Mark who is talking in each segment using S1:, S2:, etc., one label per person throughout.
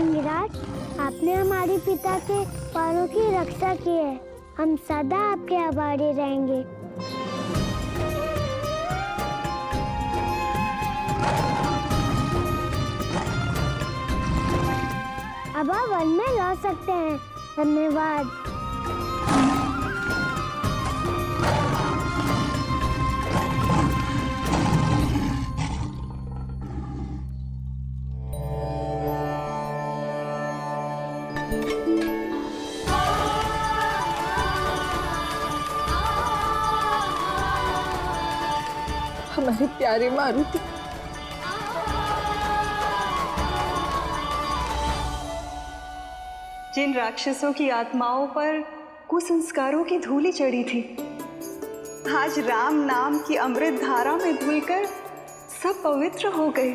S1: सिंहराज, आपने हमारे पिता के पैरों की रक्षा की है। हम सदा आपके आभारी रहेंगे। अब आप वन में रह सकते हैं। धन्यवाद।
S2: हमारे प्यारे मारुति,
S3: जिन राक्षसों की आत्माओं पर कुसंस्कारों की धूली चढ़ी थी, आज राम नाम की अमृत धारा में धुलकर सब पवित्र हो गए।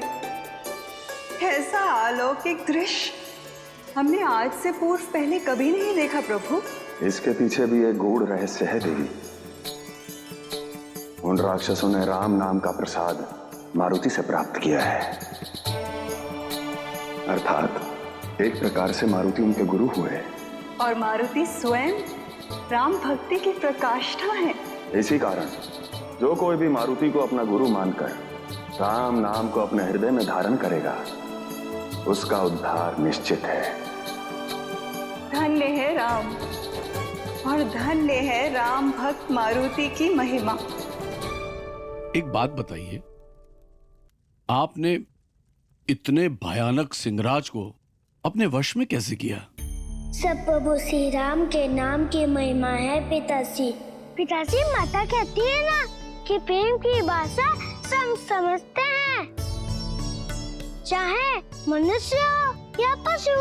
S3: ऐसा अलौकिक दृश्य हमने आज से पूर्व पहले कभी नहीं देखा प्रभु।
S4: इसके पीछे भी एक गूढ़ रहस्य है देवी। उन राक्षसों ने राम नाम का प्रसाद मारुति से प्राप्त किया है, अर्थात एक प्रकार से मारुति उनके गुरु हुए
S3: और मारुति स्वयं राम भक्ति की प्रकाष्ठा है।
S4: इसी कारण जो कोई भी मारुति को अपना गुरु मानकर राम नाम को अपने हृदय में धारण करेगा, उसका उद्धार निश्चित है।
S3: धन्य है राम और धन्य है राम भक्त मारुति की महिमा।
S5: एक बात बताइए, आपने इतने भयानक सिंहराज को अपने वश में कैसे किया?
S1: सब प्रभु श्री राम के नाम की महिमा है पिताजी। पिताजी, माता कहती है ना कि प्रेम की भाषा सब समझते हैं, चाहे मनुष्य हो या पशु।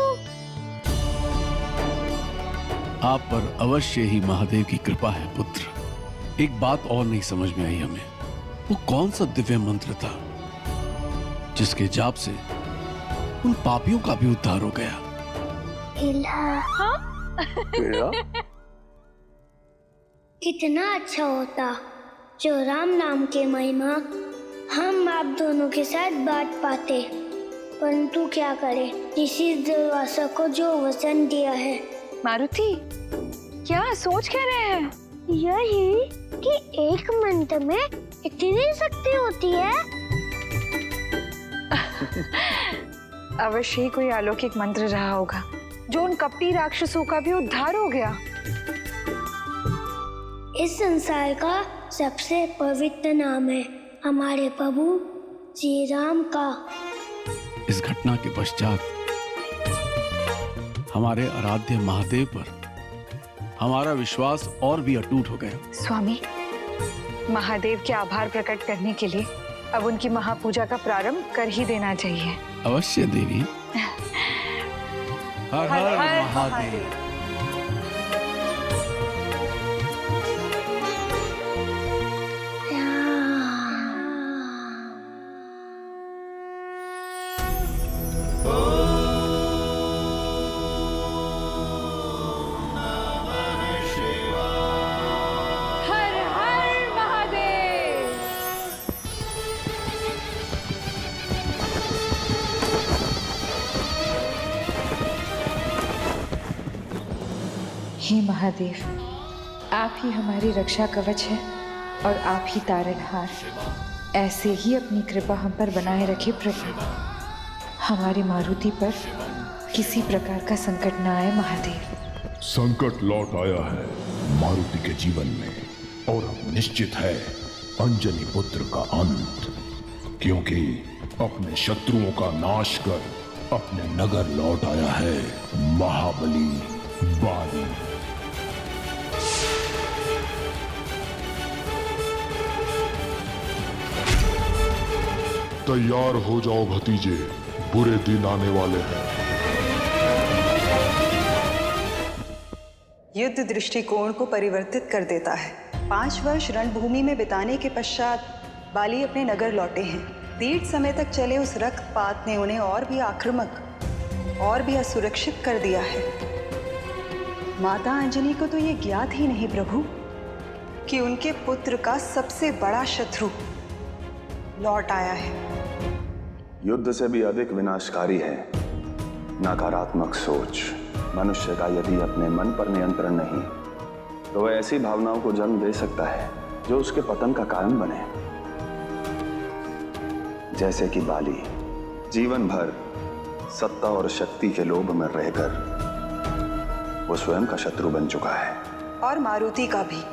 S5: आप पर अवश्य ही महादेव की कृपा है पुत्र। एक बात और नहीं समझ में आई हमें, वो कौन सा दिव्य मंत्र था जिसके जाप से उन पापियों का भी उद्धार हो गया?
S1: कितना अच्छा होता जो राम नाम के महिमा हम आप दोनों के साथ बांट पाते, परंतु क्या करें, किसी दुर्वासा को जो वचन दिया है।
S2: मारुति, क्या सोच क्या रहे हैं?
S1: यही कि एक मंत्र में इतनी शक्ति होती है।
S2: अवश्य ही कोई अलौकिक मंत्र रहा होगा जो उन कपटी राक्षसों का भी उद्धार हो गया।
S1: इस संसार का सबसे पवित्र नाम है हमारे प्रभु श्री राम का।
S5: इस घटना के पश्चात हमारे आराध्य महादेव पर हमारा विश्वास और भी अटूट हो गया।
S2: स्वामी, महादेव के आभार प्रकट करने के लिए अब उनकी महापूजा का प्रारंभ कर ही देना चाहिए।
S5: अवश्य देवी। हर हर महादेव।
S6: हे महादेव, आप ही हमारी रक्षा कवच है और आप ही तारनहार। ऐसे ही अपनी कृपा हम पर बनाए रखे प्रभु। हमारी मारुति पर किसी प्रकार का संकट न आए महादेव।
S7: संकट लौट आया है मारुति के जीवन में और अब निश्चित है अंजनी पुत्र का अंत, क्योंकि अपने शत्रुओं का नाश कर अपने नगर लौट आया है महाबली बाली। तैयार हो जाओ भतीजे, बुरे दिन आने वाले हैं।
S3: युद्ध दृष्टिकोण को परिवर्तित कर देता है। 5 वर्ष रणभूमि में बिताने के पश्चात बाली अपने नगर लौटे हैं। दीर्घ समय तक चले उस रक्तपात ने उन्हें और भी आक्रामक और भी असुरक्षित कर दिया है। माता अंजनी को तो ये ज्ञात ही नहीं प्रभु कि उनके पुत्र का सबसे बड़ा शत्रु लौट आया है।
S4: युद्ध से भी अधिक विनाशकारी है नकारात्मक सोच मनुष्य का यदि अपने मन पर नियंत्रण नहीं तो वह ऐसी भावनाओं को जन्म दे सकता है जो उसके पतन का कारण बने। जैसे कि बाली जीवन भर सत्ता और शक्ति के लोभ में रहकर वो स्वयं का शत्रु बन चुका है।
S3: और मारुति का भी।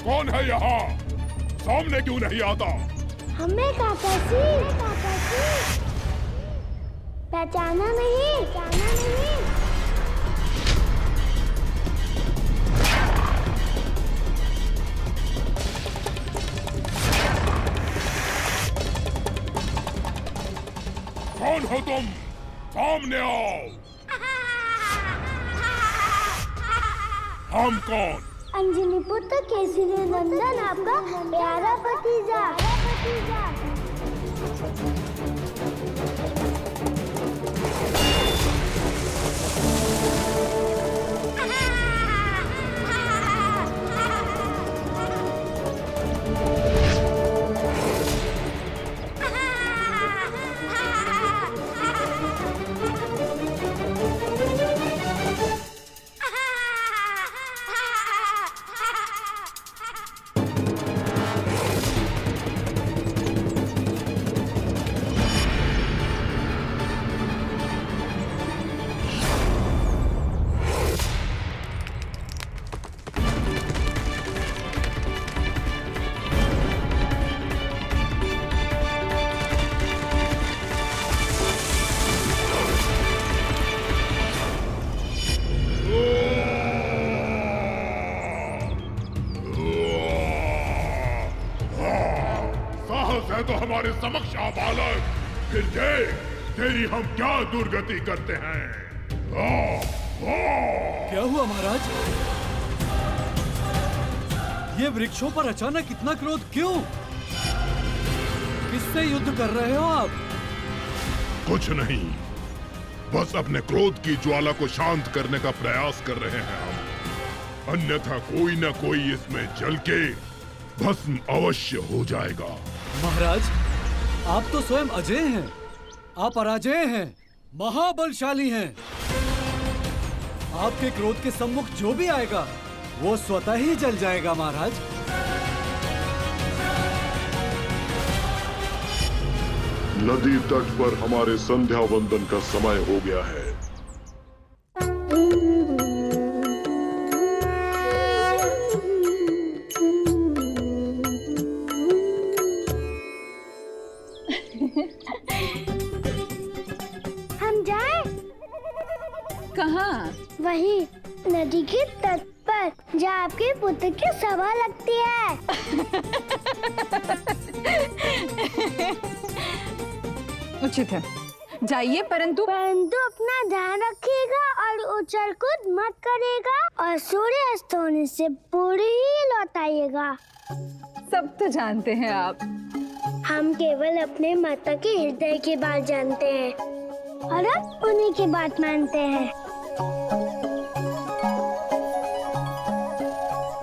S7: कौन है यहाँ? सामने क्यों नहीं आता?
S1: हमें काका जी पहचाना नहीं।
S7: कौन हो तुम? सामने आओ। हम कौन?
S1: अंजनी पुत्र केसरी नंदन आपका प्यारा भतीजा।
S7: तो हमारे समक्ष आ बालक, फिर देख तेरी हम क्या दुर्गति करते हैं।
S8: क्या हुआ महाराज? ये वृक्षों पर अचानक इतना क्रोध क्यों? किससे युद्ध कर रहे हो आप?
S7: कुछ नहीं, बस अपने क्रोध की ज्वाला को शांत करने का प्रयास कर रहे हैं हम। अन्यथा कोई न कोई इसमें जल के भस्म अवश्य हो जाएगा।
S8: महाराज, आप तो स्वयं अजय हैं, आप पराजय हैं, महाबलशाली हैं। आपके क्रोध के सम्मुख जो भी आएगा वो स्वतः ही जल जाएगा महाराज।
S7: नदी तट पर हमारे संध्या वंदन का समय हो गया है।
S1: हम जाएं?
S6: कहाँ?
S1: वही नदी के तट पर जहाँ आपके पुत्र की सभा लगती है।
S6: उचित है, जाइए, परंतु
S1: अपना ध्यान रखिएगा और उछल कूद मत करिएगा और सूर्य अस्त होने से पूरी ही लौट आइएगा।
S6: सब तो जानते हैं आप।
S1: हम केवल अपने माता के हृदय की बात जानते हैं और अब उन्हीं की बात मानते हैं।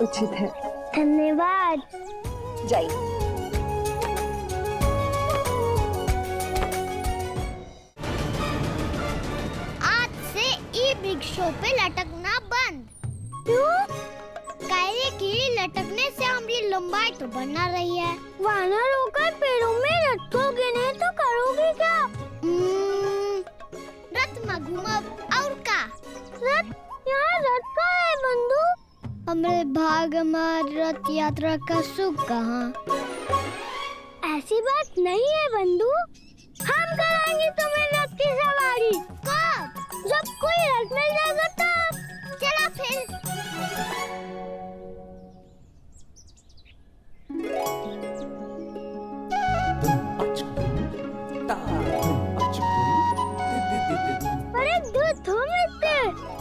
S6: उचित है,
S1: धन्यवाद।
S6: जाइए।
S1: आज से ई वृक्षों पे लटकना बंद। क्यों? कायरे की लटकने से हमारी लंबाई तो बढ़ना रही है। वानर होकर पेड़ों में लटकोगे नहीं तो करोगे क्या? रथ में घूमब और का? रथ? यहाँ रथ का है बंधु? हमारे भाग में रथ यात्रा का सुख कहाँ? ऐसी बात नहीं है बंधु, हम कराएंगे तुम्हें रथ की सवारी। कब?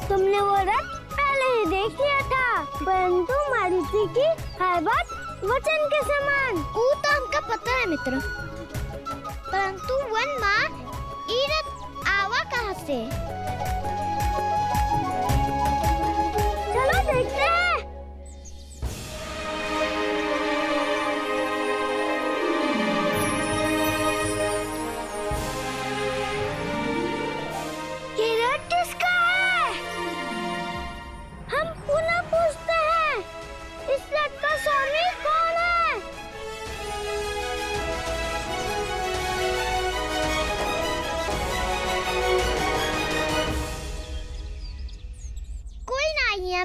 S1: तुमने वो रथ पहले ही देख लिया था, परंतु मारुति की हर बात वचन के समान। वो तो हमका पता है मित्र, परंतु वन माँ ये रथ आवा कहाँ से? चलो देखते हैं।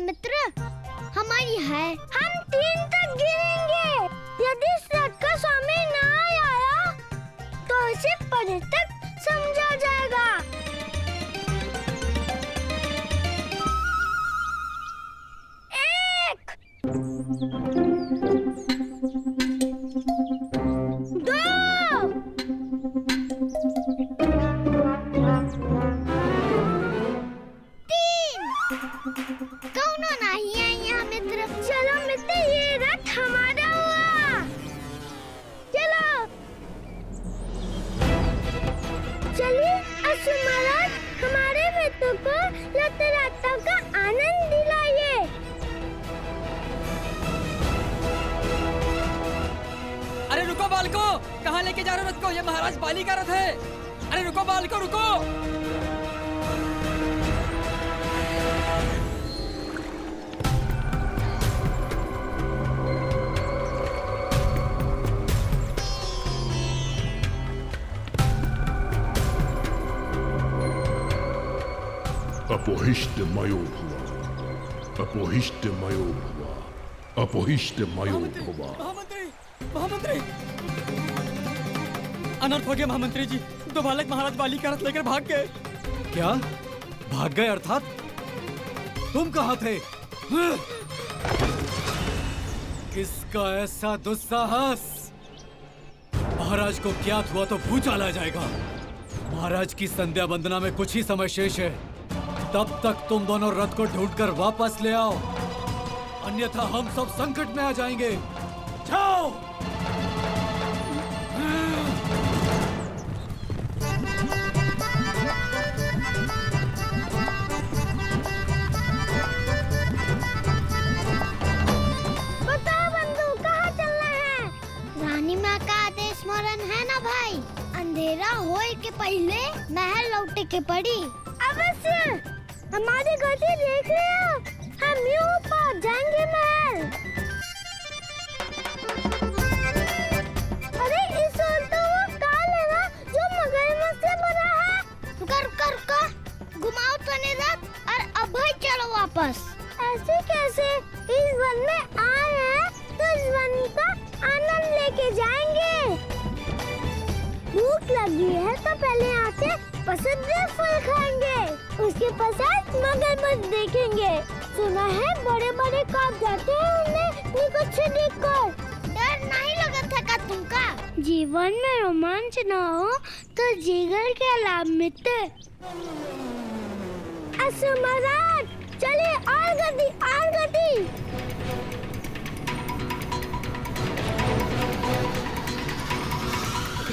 S1: मित्र हमारी है, हम 3 तक गिनेंगे। यदि इस रथ का स्वामी ना आया तो इसे पर्यटक समझा जाएगा।
S8: महामंत्री, अनर्थ हो गया महामंत्री जी। 2 बालक महाराज बाली का रथ लेकर भाग गए। क्या भाग गए? अर्थात तुम कहाँ थे? किसका ऐसा दुस्साहस? महाराज को ज्ञात हुआ तो भूचाल आ जाएगा। महाराज की संध्या वंदना में कुछ ही समय शेष है, तब तक तुम दोनों रथ को ढूंढकर वापस ले आओ, अन्यथा हम सब संकट में आ जाएंगे। जाओ।
S1: बताओ बंधु, कहाँ चलना है? रानी माँ का आदेश स्मरण है ना भाई? अंधेरा होए के पहले महल लौटे के पड़ी। अवश्य, हमारी गति देख रहे हो, हम यूं पहुंच जाएंगे महल। अरे इस ओर तो वो काल है ना जो मगरमच्छ से भरा है। रुका रुका रुका, घुमाओ तने रथ और अभय चलो वापस। ऐसे कैसे? इस वन में आए हैं तो इस वन का आनंद लेके जाएंगे। भूख लगी है तो पहले आके पसंदीदा फल खाएंगे, उसके पश्चात मगरमच्छ देखेंगे। सुना है बड़े बड़े कांप जाते हैं उन्हें निकट से देखकर। डर नहीं लगा था का तुमका? जीवन में रोमांच न हो तो जीवन के लाभ मिलते। असमराट, चलिए और गति और गति।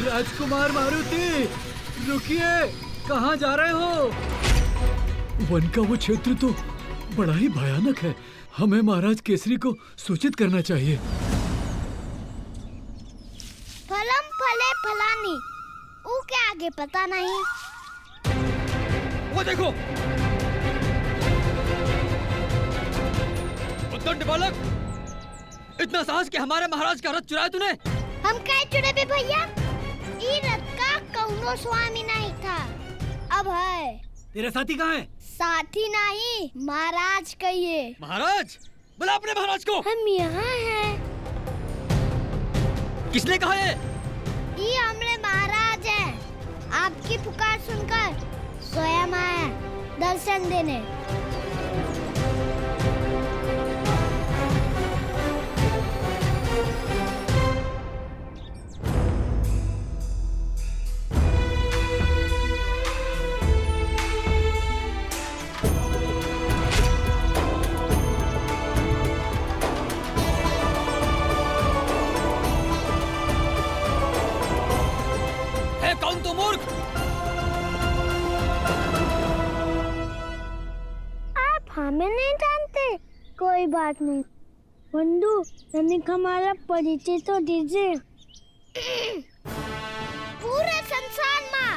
S8: राजकुमार मारुति, रुकिए, कहाँ जा रहे हो? वन का वो क्षेत्र तो बड़ा ही भयानक है, हमें महाराज केसरी को सूचित करना चाहिए।
S1: फलम फले फलानी, वो के आगे पता नहीं।
S8: वो देखो, उद्दंड बालक, इतना साहस कि हमारे महाराज का रथ चुराया तूने?
S1: हम क्या चुरे बे भैया? ये रथ का कौनो स्वामी नहीं था, अब है।
S8: तेरे साथी कहाँ है?
S1: साथी नहीं, महाराज कहिए।
S8: महाराज? बुला अपने महाराज को।
S1: हम यहाँ हैं।
S8: किसने कहा है?
S1: ये हमारे महाराज हैं। आपकी पुकार सुनकर स्वयं आए दर्शन देने। हमें नहीं जानते? कोई बात नहीं बंधु, तनिक हमारा परिचय तो दीजिए। पूरे संसार में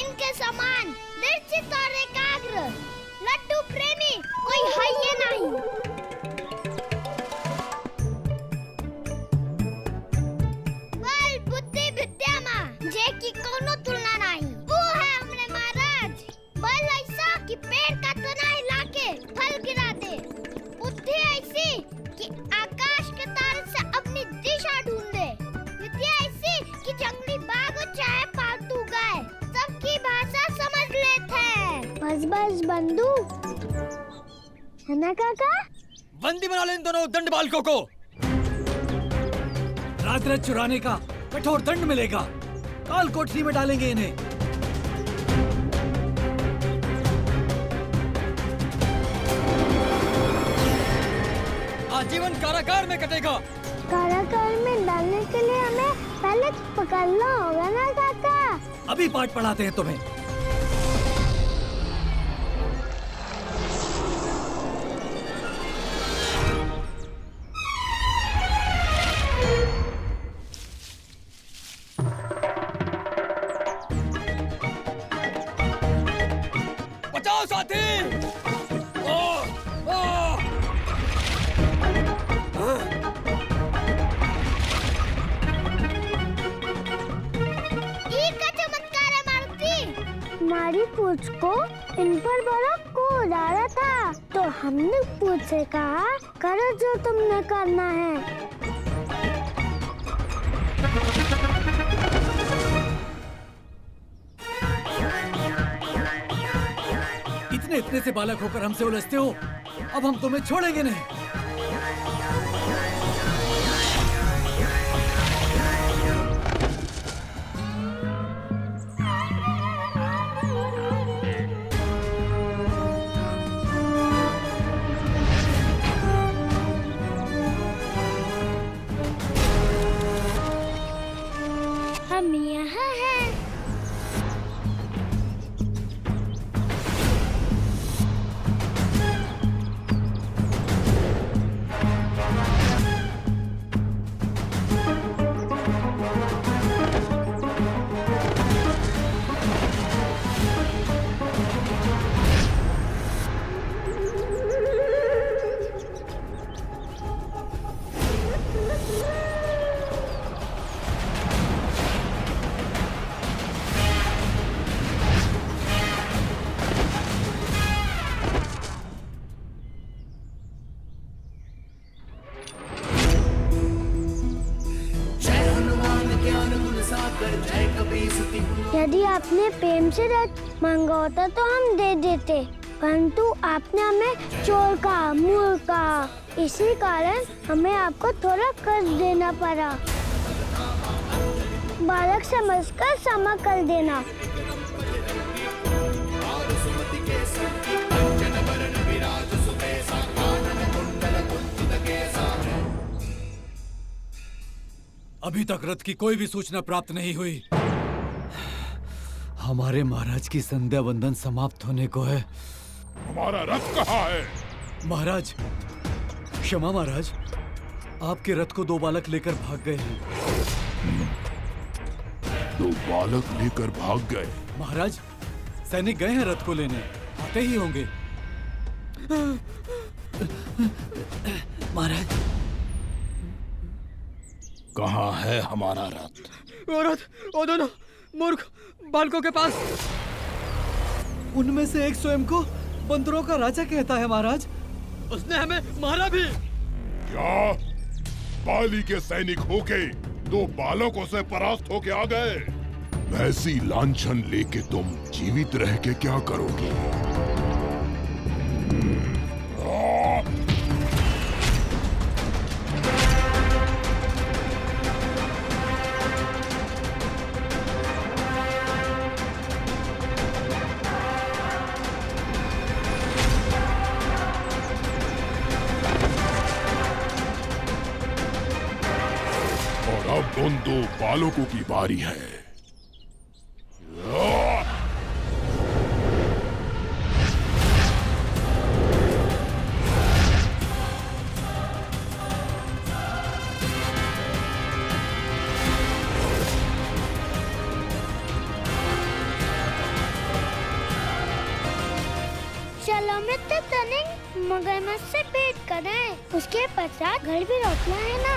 S1: इनके समान निर्जित और एकाग्र लड्डू प्रेमी कोई है ही नहीं। बल बुद्धि विद्या में जे की कोनो तुलना नहीं। वो है हमने महाराज, बल ऐसा कि पेड़ का तना हिला के फल गिरा दे, बुद्धि ऐसी कि आकाश के तारे से अपनी दिशा ढूंढे, विद्या ऐसी कि जंगली बाघ हो चाहे पालतू गाय सबकी भाषा समझ लेते हैं। बस बस बंधु, है ना काका?
S8: बंदी बना लो इन दोनों दंड बालकों को। रात रात चुराने का कठोर दंड मिलेगा। काल कोठरी में डालेंगे इन्हें। आजीवन कारागार में कटेगा।
S1: कारागार में डालने के लिए हमें पहले पकड़ना होगा ना काका?
S8: अभी पाठ पढ़ाते हैं तुम्हें। बचाओ साथी।
S1: हमारी पूछ को इन पर बर्फ को उड़ाया था, तो हमने पूछ से कहा करो जो तुमने करना है।
S8: इतने से बालक होकर हमसे उलझते हो, अब हम तुम्हें छोड़ेंगे नहीं।
S1: हम यहाँ हैं। यदि आपने प्रेम से रथ मांगा होता तो हम दे देते, परंतु आपने हमें चोर कहा, मूर्ख कहा, इसी कारण हमें आपको थोड़ा कष्ट देना पड़ा। बालक समझकर क्षमा कर देना।
S8: अभी तक रथ की कोई भी सूचना प्राप्त नहीं हुई। हमारे महाराज की संध्या वंदन समाप्त होने को है।
S7: हमारा रथ कहाँ है?
S8: महाराज, क्षमा महाराज, आपके रथ को 2 बालक लेकर भाग गए हैं।
S7: 2 बालक लेकर भाग गए?
S8: महाराज, सैनिक गए हैं रथ को लेने, आते ही होंगे। महाराज,
S7: कहाँ है हमारा रथ?
S8: वो रथ, वो दोनों मूर्ख बालकों के पास। उनमें से एक स्वयं को बंदरों का राजा कहता है महाराज। उसने हमें मारा भी।
S7: क्या बाली के सैनिक होके 2 बालकों से परास्त होके आ गए? वैसी लांछन लेके तुम जीवित रह के क्या करोगे? अब उन 2 बालकों की बारी है।
S1: चलो मित्र तनिक मगरमच्छ से भेंट करें। उसके पश्चात घर भी लौटना है ना।